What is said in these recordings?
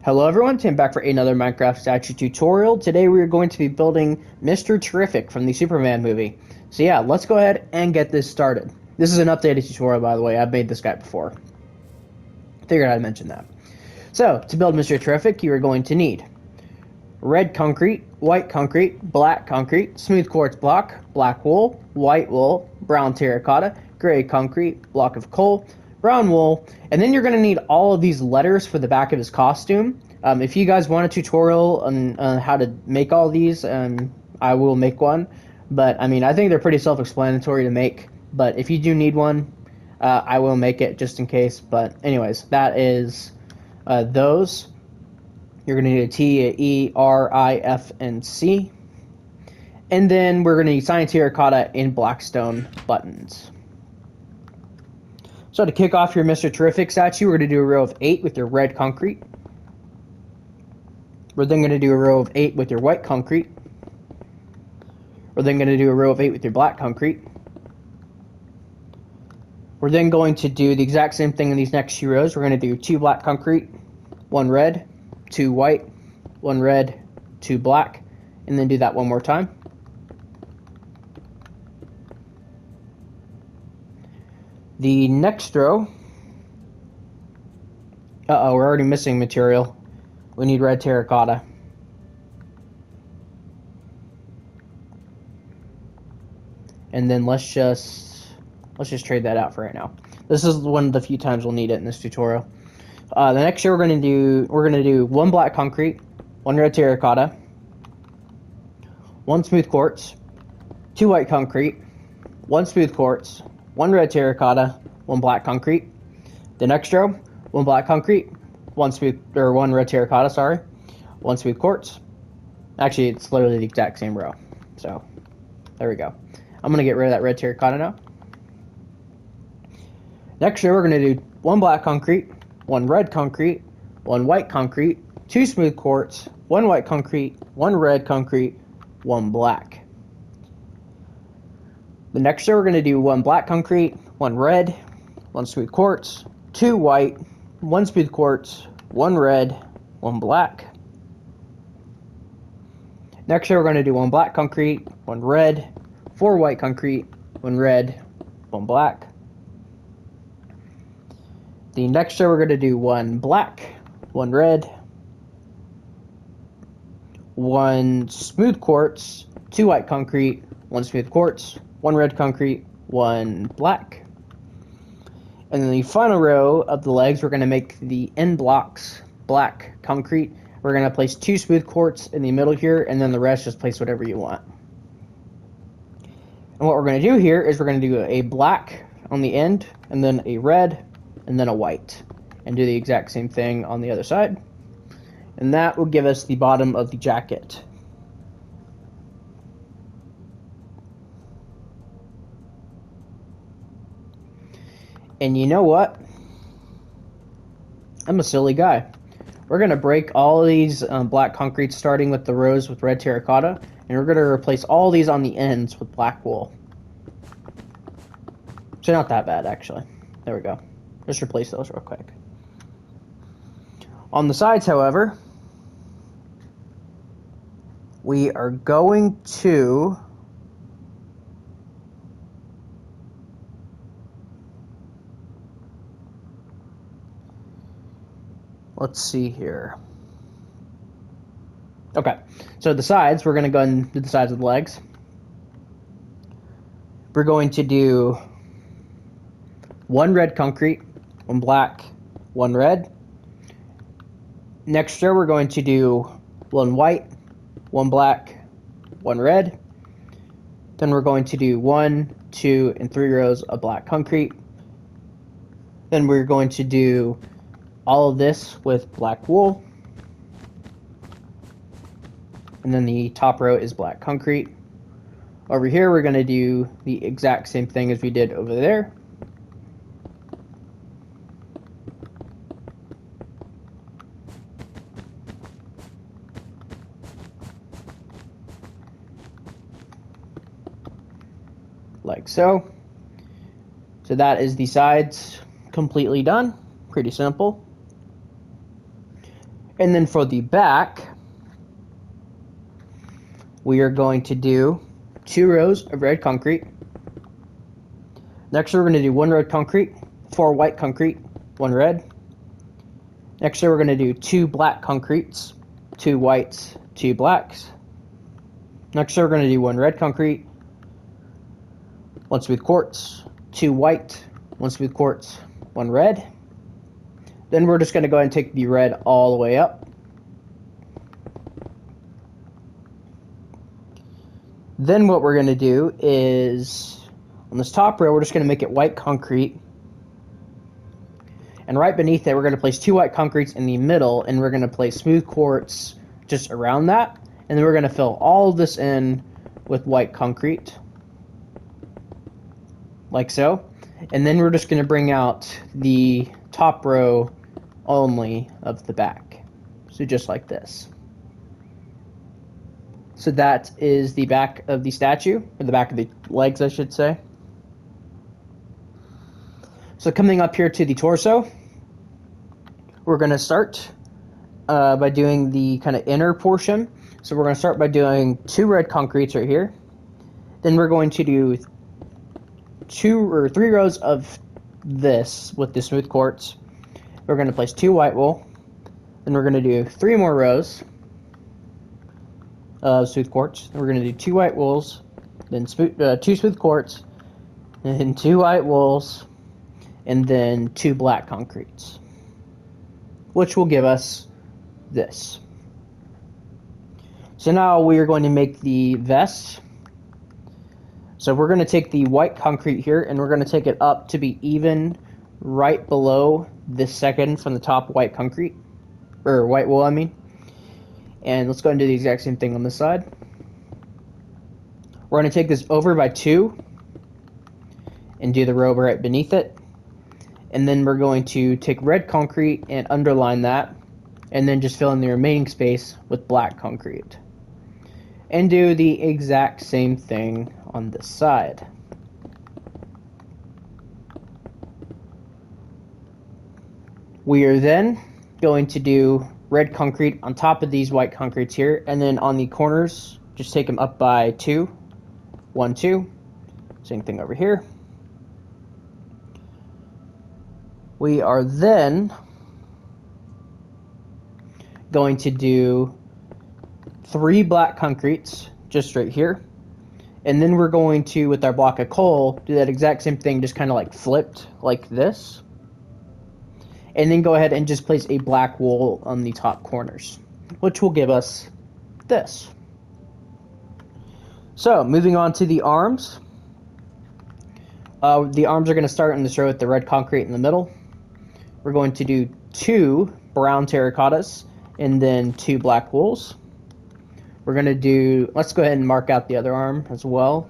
Hello everyone, Tim back for another Minecraft statue tutorial. Today we are going to be building Mr. Terrific from the Superman movie. So yeah, let's go ahead and get this started. This is an updated tutorial, by the way. I've made this guy before. Figured I'd mention that. So, to build Mr. Terrific, you are going to need red concrete, white concrete, black concrete, smooth quartz block, black wool, white wool, brown terracotta, gray concrete, block of coal, brown wool, and then you're going to need all of these letters for the back of his costume. If you guys want a tutorial on how to make all these, I will make one. But, I mean, I think they're pretty self-explanatory to make. But if you do need one, I will make it just in case. But anyways, that is those. You're going to need a T, a E, R, I, F, and C. And then we're going to need cyan terracotta and blackstone buttons. So to kick off your Mr. Terrific statue, we're going to do a row of 8 with your red concrete. We're then going to do a row of 8 with your white concrete. We're then going to do a row of 8 with your black concrete. We're then going to do the exact same thing in these next few rows. We're going to do 2 black concrete, 1 red, 2 white, 1 red, 2 black, and then do that one more time. The next row, we're already missing material. We need red terracotta. And then let's just trade that out for right now. This is one of the few times we'll need it in this tutorial. The next year we're gonna do 1 black concrete, 1 red terracotta, 1 smooth quartz, 2 white concrete, 1 smooth quartz, 1 red terracotta, 1 black concrete. The next row, 1 black concrete, 1 red terracotta, sorry, 1 smooth quartz. Actually, it's literally the exact same row. So, there we go. I'm gonna get rid of that red terracotta now. Next row, we're gonna do 1 black concrete, 1 red concrete, 1 white concrete, 2 smooth quartz, 1 white concrete, 1 red concrete, 1 black. The next row, we're going to do 1 black concrete, 1 red, 1 smooth quartz, 2 white, 1 smooth quartz, 1 red, 1 black. Next row, we're going to do 1 black concrete, 1 red, 4 white concrete, 1 red, 1 black. The next row, we're going to do 1 black, 1 red, 1 smooth quartz, 2 white concrete, 1 smooth quartz, 1 red concrete, 1 black. And then the final row of the legs, we're going to make the end blocks black concrete. We're going to place 2 smooth quartz in the middle here, and then the rest just place whatever you want. And what we're going to do here is we're going to do a black on the end, and then a red, and then a white. And do the exact same thing on the other side. And that will give us the bottom of the jacket. And you know what? I'm a silly guy. We're going to break all of these black concrete starting with the rows with red terracotta. And we're going to replace all these on the ends with black wool. So not that bad, actually. There we go. Just replace those real quick. On the sides, however, we are going to... Let's see here. Okay, so the sides, we're going to go and do the sides of the legs. We're going to do 1 red concrete, 1 black, 1 red. Next row, we're going to do 1 white, 1 black, 1 red. Then we're going to do 1, 2, and 3 rows of black concrete. Then we're going to do all of this with black wool. And then the top row is black concrete. Over here, we're going to do the exact same thing as we did over there. Like so. So that is the sides completely done. Pretty simple. And then for the back, we are going to do 2 rows of red concrete. Next, we're going to do 1 red concrete, 4 white concrete, 1 red. Next, we're going to do 2 black concretes, 2 whites, 2 blacks. Next, we're going to do 1 red concrete, 1 smooth quartz, 2 white, 1 smooth quartz, 1 red. Then we're just going to go ahead and take the red all the way up. Then what we're going to do is, on this top row, we're just going to make it white concrete. And right beneath it, we're going to place 2 white concretes in the middle, and we're going to place smooth quartz just around that. And then we're going to fill all of this in with white concrete, like so. And then we're just going to bring out the top row only of the back. So just like this. So that is the back of the statue, or the back of the legs, I should say. So coming up here to the torso, we're going to start by doing the kind of inner portion. So we're going to start by doing 2 red concretes right here. Then we're going to do 2 or 3 rows of this with the smooth quartz. We're going to place 2 white wool. Then we're going to do 3 more rows of smooth quartz. Then we're going to do 2 white wools, then 2 smooth quartz, and then 2 white wools, and then 2 black concretes, which will give us this. So now we are going to make the vest. So we're going to take the white concrete here, and we're going to take it up to be even right below this second from the top white concrete, or white wool, I mean. And let's go and do the exact same thing on this side. We're going to take this over by 2 and do the row right beneath it. And then we're going to take red concrete and underline that, and then just fill in the remaining space with black concrete. And do the exact same thing on this side. We are then going to do red concrete on top of these white concretes here, and then on the corners, just take them up by 2. 1, 2. Same thing over here. We are then going to do 3 black concretes just right here. And then we're going to, with our block of coal, do that exact same thing, just kind of like flipped like this. And then go ahead and just place a black wool on the top corners, which will give us this. So, moving on to the arms. The arms are going to start in this row with the red concrete in the middle. We're going to do 2 brown terracottas and then 2 black wools. We're going to do, let's go ahead and mark out the other arm as well.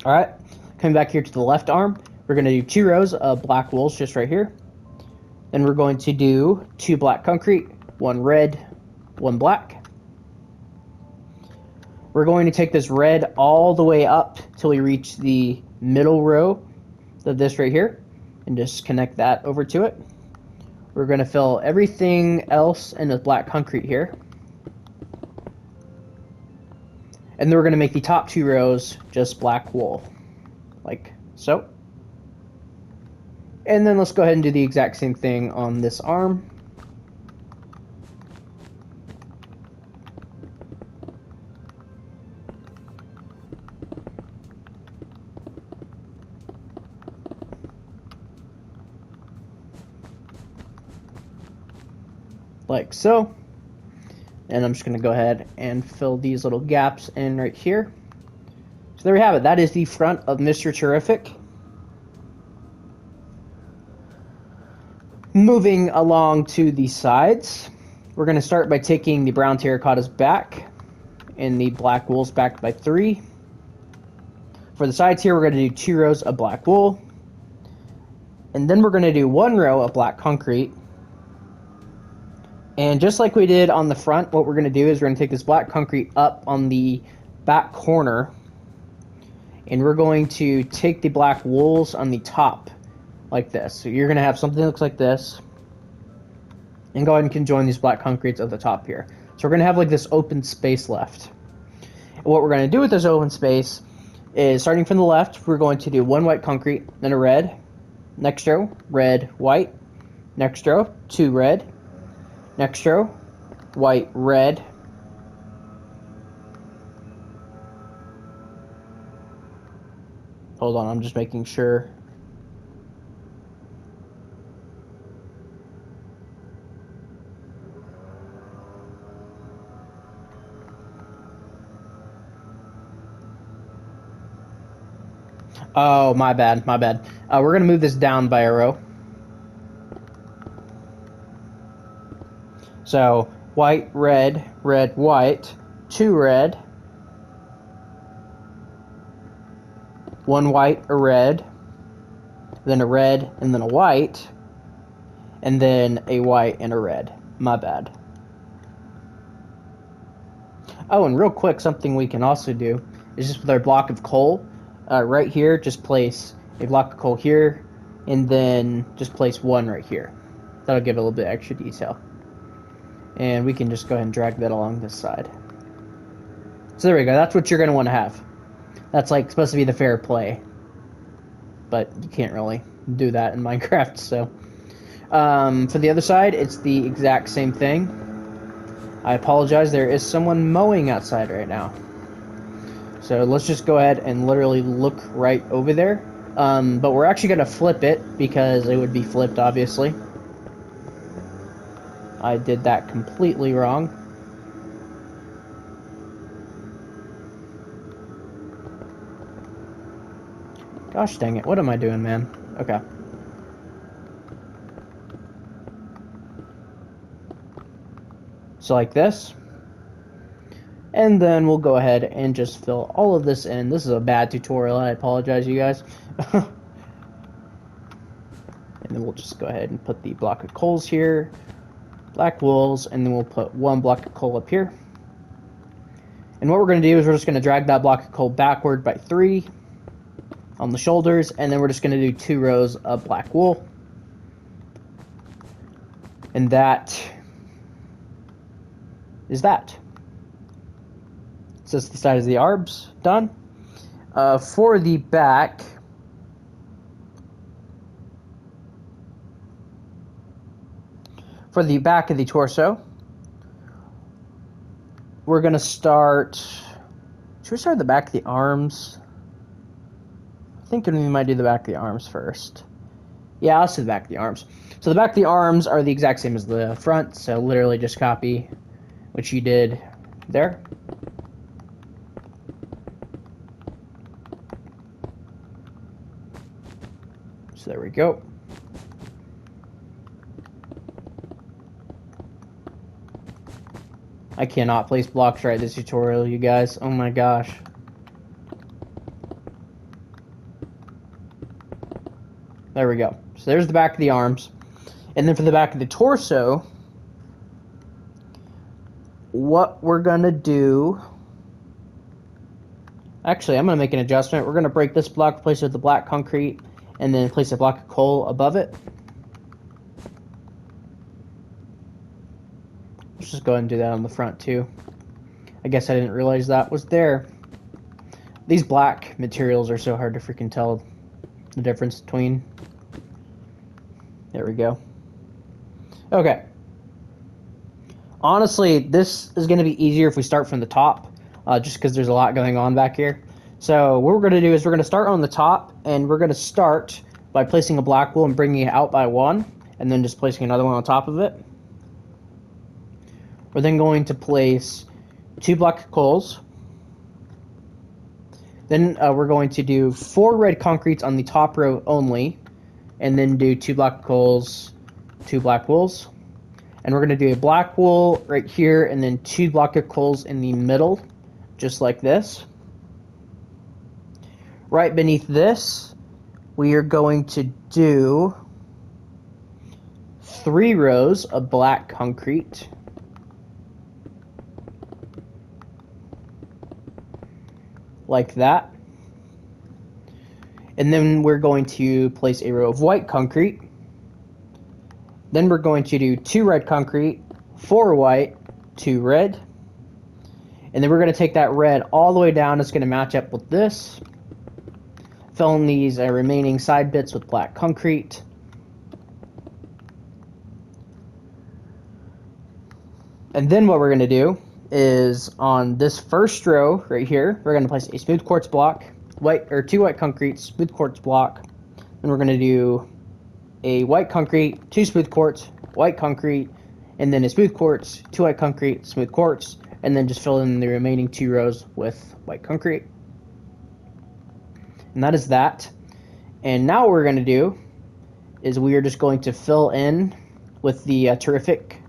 Alright, coming back here to the left arm, we're going to do 2 rows of black wools just right here. Then we're going to do 2 black concrete, 1 red, 1 black. We're going to take this red all the way up till we reach the middle row of this right here, and just connect that over to it. We're going to fill everything else in with black concrete here. And then we're going to make the top 2 rows just black wool, like so. And then let's go ahead and do the exact same thing on this arm. Like so. And I'm just going to go ahead and fill these little gaps in right here. So there we have it. That is the front of Mr. Terrific. Moving along to the sides, we're going to start by taking the brown terracottas back and the black wools back by 3. For the sides here, we're going to do 2 rows of black wool. And then we're going to do 1 row of black concrete. And just like we did on the front, what we're going to do is we're going to take this black concrete up on the back corner. And we're going to take the black wools on the top like this. So you're going to have something that looks like this. and go ahead and conjoin these black concretes at the top here. So we're going to have like this open space left. And what we're going to do with this open space is, starting from the left, we're going to do one white concrete, then a red, next row, red, white, next row, two red, next row, white, red, hold on, I'm just making sure. Oh, my bad, my bad. We're going to move this down by a row. So, white, red, red, white, two red, one white, a red, then a red, and then a white, and then a white and a red. My bad. Oh, and real quick, something we can also do is just with our block of coal, right here, just place a block of coal here, and then just place one right here. That'll give it a little bit extra detail. And we can just go ahead and drag that along this side. So there we go. That's what you're going to want to have. That's like supposed to be the fair play. But you can't really do that in Minecraft, so. For the other side, it's the exact same thing. I apologize, there is someone mowing outside right now. So let's just go ahead and literally look right over there. But we're actually going to flip it, because it would be flipped, obviously. I did that completely wrong. Gosh dang it, what am I doing, man? Okay. So like this. And then we'll go ahead and just fill all of this in. This is a bad tutorial, I apologize, you guys. And then we'll just go ahead and put the block of coals here, black wools, and then we'll put one block of coal up here. And what we're going to do is we're just going to drag that block of coal backward by 3 on the shoulders, and then we're just going to do 2 rows of black wool. And that is that. So that's the size of the arbs done. For the back, of the torso, we're gonna start. Should we start the back of the arms? I think we might do the back of the arms first. Yeah, let's do the back of the arms. So the back of the arms are the exact same as the front, so literally just copy what you did there. So there we go. I cannot place blocks right this tutorial, you guys. Oh my gosh. There we go. So there's the back of the arms. And then for the back of the torso, what we're going to do... Actually, I'm going to make an adjustment. We're going to break this block, replace it with the black concrete, and then place a block of coal above it. Let's just go ahead and do that on the front too. I guess I didn't realize that was there. These black materials are so hard to freaking tell the difference between. There we go. Okay. Honestly, this is going to be easier if we start from the top, just because there's a lot going on back here. So what we're going to do is we're going to start on the top, and we're going to start by placing a black wool and bringing it out by 1, and then just placing another one on top of it. We're then going to place 2 black coals. Then we're going to do 4 red concretes on the top row only, and then do 2 black coals, 2 black wools. And we're going to do a black wool right here, and then 2 block of coals in the middle, just like this. Right beneath this, we are going to do 3 rows of black concrete. Like that. And then we're going to place a row of white concrete. Then we're going to do 2 red concrete, 4 white, 2 red. And then we're going to take that red all the way down. It's going to match up with this. Fill in these remaining side bits with black concrete. And then what we're going to do is on this first row right here, we're going to place a smooth quartz block, 2 white concrete, smooth quartz block. Then we're going to do a white concrete, 2 smooth quartz, white concrete, and then a smooth quartz, 2 white concrete, smooth quartz, and then just fill in the remaining 2 rows with white concrete. And that is that. And now what we're going to do is we are just going to fill in with the terrific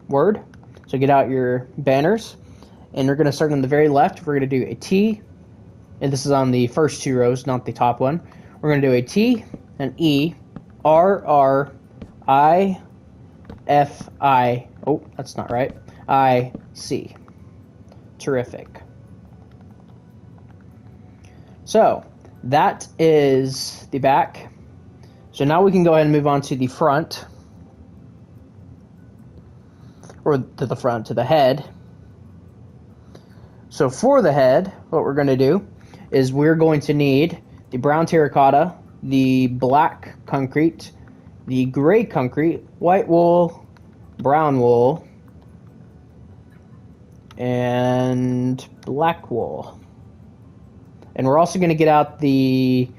word. So get out your banners, and we're going to start on the very left. We're going to do a T, and this is on the first 2 rows, not the top one. We're going to do a T, an E, R, R, I, F, I, oh, that's not right, I, C. Terrific. So, that is the back. So now we can go ahead and move on to the front. Or to the front, to the head. So for the head, what we're going to do is we're going to need the brown terracotta, the black concrete, the gray concrete, white wool, brown wool, and black wool. And we're also going to get out the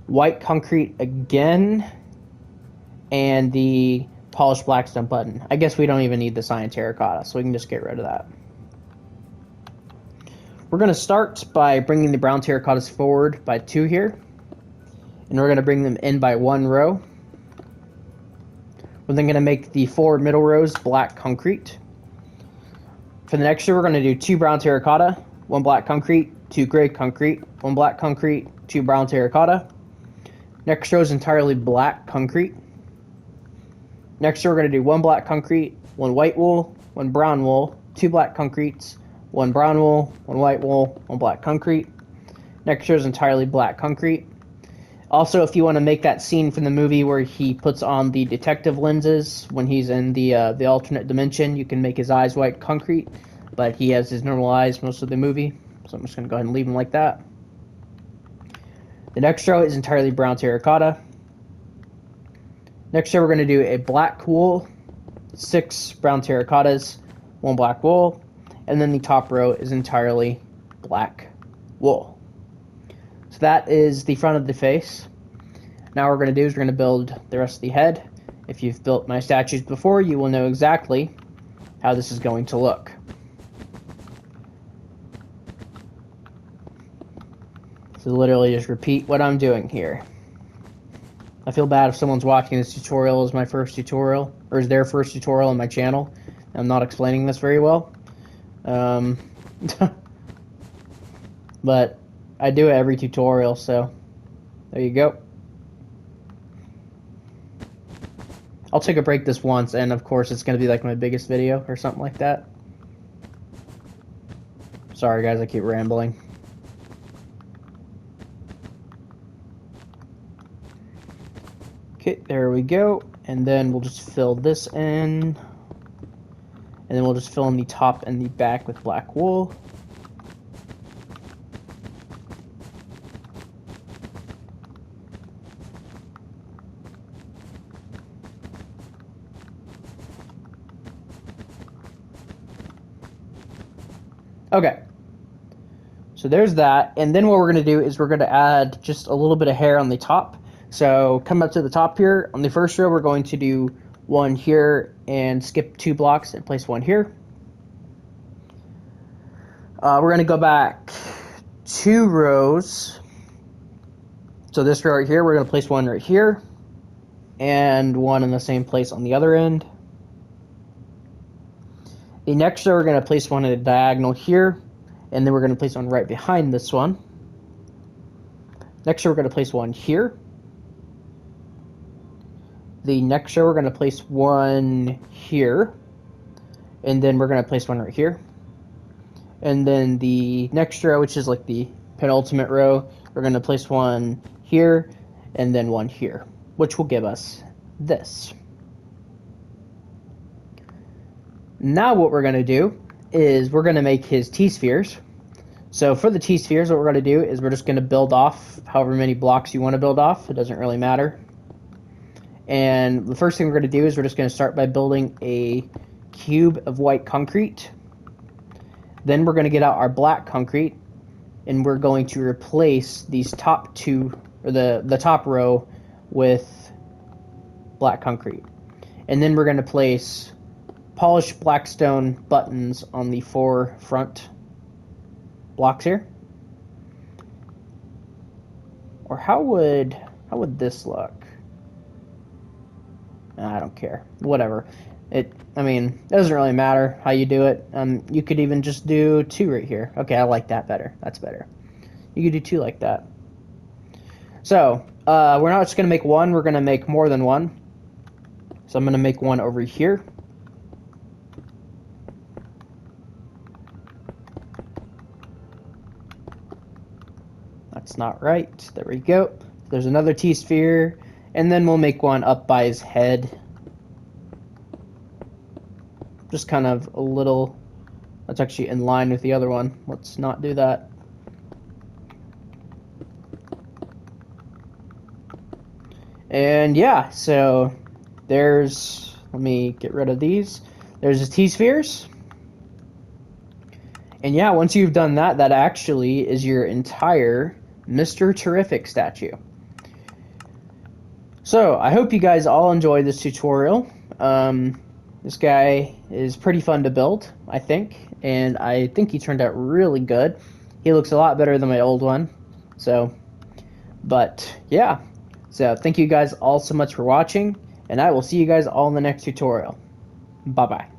white concrete again and the polished blackstone button. I guess we don't even need the cyan terracotta, so we can just get rid of that. We're going to start by bringing the brown terracottas forward by 2 here. And we're going to bring them in by 1 row. We're then going to make the 4 middle rows black concrete. For the next row, we're going to do 2 brown terracotta, 1 black concrete, 2 gray concrete, 1 black concrete, 2 brown terracotta. Next row is entirely black concrete. Next row, we're going to do 1 black concrete, 1 white wool, 1 brown wool, 2 black concretes, 1 brown wool, 1 white wool, 1 black concrete. Next row is entirely black concrete. Also, if you want to make that scene from the movie where he puts on the detective lenses when he's in the alternate dimension, you can make his eyes white concrete, but he has his normal eyes most of the movie, so I'm just going to go ahead and leave him like that. The next row is entirely brown terracotta. Next row, we're going to do a black wool, 6 brown terracottas, 1 black wool, and then the top row is entirely black wool. So that is the front of the face. Now what we're going to do is we're going to build the rest of the head. If you've built my statues before, you will know exactly how this is going to look. So literally just repeat what I'm doing here. I feel bad if someone's watching this tutorial as my first tutorial, or as their first tutorial on my channel. I'm not explaining this very well. But I do it every tutorial, so there you go. I'll take a break this once, and of course it's going to be like my biggest video or something like that. Sorry guys, I keep rambling. Okay, there we go. And then we'll just fill this in. And then we'll just fill in the top and the back with black wool. Okay. So there's that. And then what we're going to do is we're going to add just a little bit of hair on the top. So come up to the top here. On the first row, we're going to do 1 here and skip 2 blocks and place 1 here. We're going to go back 2 rows. So this row right here, we're going to place 1 right here and 1 in the same place on the other end. The next row, we're going to place 1 at a diagonal here, and then we're going to place 1 right behind this one. Next row, we're going to place 1 here. The next row, we're going to place 1 here, and then we're going to place 1 right here. And then the next row, which is like the penultimate row, we're going to place 1 here, and then 1 here, which will give us this. Now what we're going to do is we're going to make his T-spheres. So for the T-spheres, what we're going to do is we're just going to build off however many blocks you want to build off. It doesn't really matter. And the first thing we're going to do is we're just going to start by building a cube of white concrete. Then we're going to get out our black concrete, and we're going to replace these top two, or the top row, with black concrete. And then we're going to place polished blackstone buttons on the 4 front blocks here. Or how would this look? I don't care. Whatever. It doesn't really matter how you do it. You could even just do 2 right here. Okay, I like that better. That's better. You could do 2 like that. So, we're not just going to make 1, we're going to make more than 1. So I'm going to make 1 over here. That's not right. There we go. There's another T-sphere. And then we'll make 1 up by his head. Just kind of a little... That's actually in line with the other one. Let's not do that. And yeah, so there's... Let me get rid of these. There's his T-spheres. And yeah, once you've done that, that actually is your entire Mr. Terrific statue. So, I hope you guys all enjoyed this tutorial. This guy is pretty fun to build, I think. And I think he turned out really good. He looks a lot better than my old one. So, but yeah. So, thank you guys all so much for watching. And I will see you guys all in the next tutorial. Bye-bye.